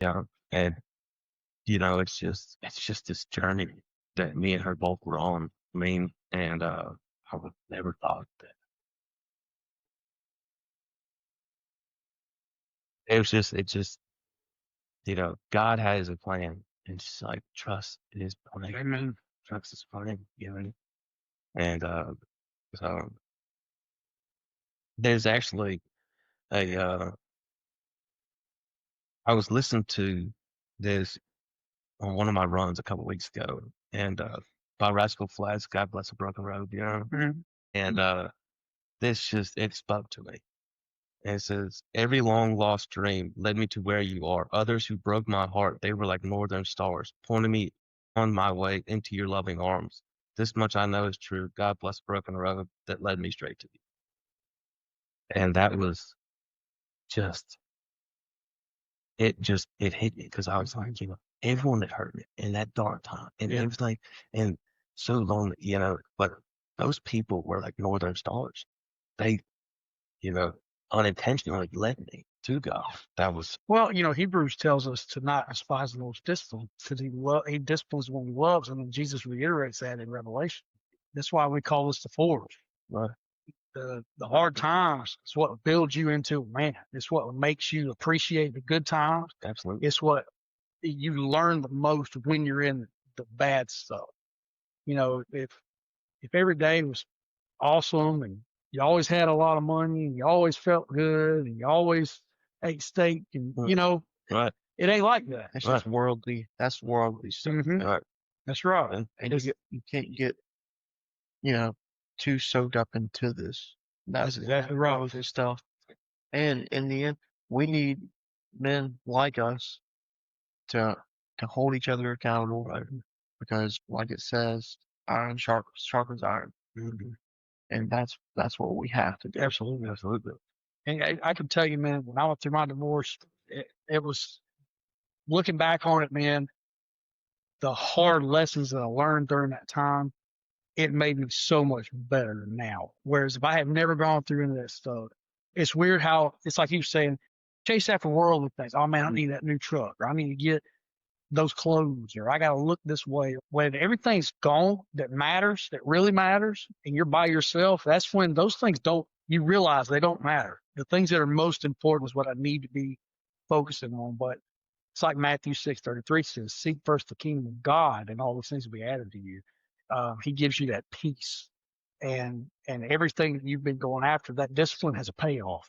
Yeah. And, it's just this journey that me and her both were on. I mean, and, I would never thought that God has a plan and just like trust in his plan. Amen. Trust his plan, And, so there's actually a, I was listening to this on one of my runs a couple weeks ago, and by Rascal Flatts, "God Bless a Broken Road," Mhm. and it spoke to me. And it says, "Every long lost dream led me to where you are. Others who broke my heart, they were like northern stars, pointing me on my way into your loving arms. This much I know is true. God bless a broken road that led me straight to you." And that was just it hit me because I was like, everyone that hurt me in that dark time and Yeah. everything and so lonely, but those people were like northern stars. They, you know, unintentionally led me to God. That was Well, Hebrews tells us to not despise the Lord's discipline because he disciplines when he loves, and then Jesus reiterates that in Revelation. That's why we call this the forge. right. The hard times is what builds you into a man. It's what makes you appreciate the good times. Absolutely. It's what you learn the most when you're in the bad stuff. If every day was awesome and you always had a lot of money and you always felt good and you always ate steak and Right. it ain't like that. That's Right. just worldly. That's worldly stuff. Mhm. Right. That's right. And And you can't get, you know, too soaked up into this. That's exactly right. Worldly stuff. And in the end, we need men like us to hold each other accountable. right. Because, like it says, iron sharpens iron, Mhm. and that's what we have to do. Absolutely. Absolutely. And I can tell you, man, when I went through my divorce, it was looking back on it, man, the hard lessons that I learned during that time, it made me so much better now. Whereas if I had never gone through any of that stuff, it's weird how it's like you were saying, chase after worldly things. Oh man, I need that new truck, or I need to get those clothes, or I got to look this way. When everything's gone that matters, that really matters, and you're by yourself, that's when those things you realize they don't matter. The things that are most important is what I need to be focusing on. But it's like Matthew 6:33 says, seek first the kingdom of God and all those things will be added to you. He gives you that peace and everything that you've been going after, that discipline has a payoff.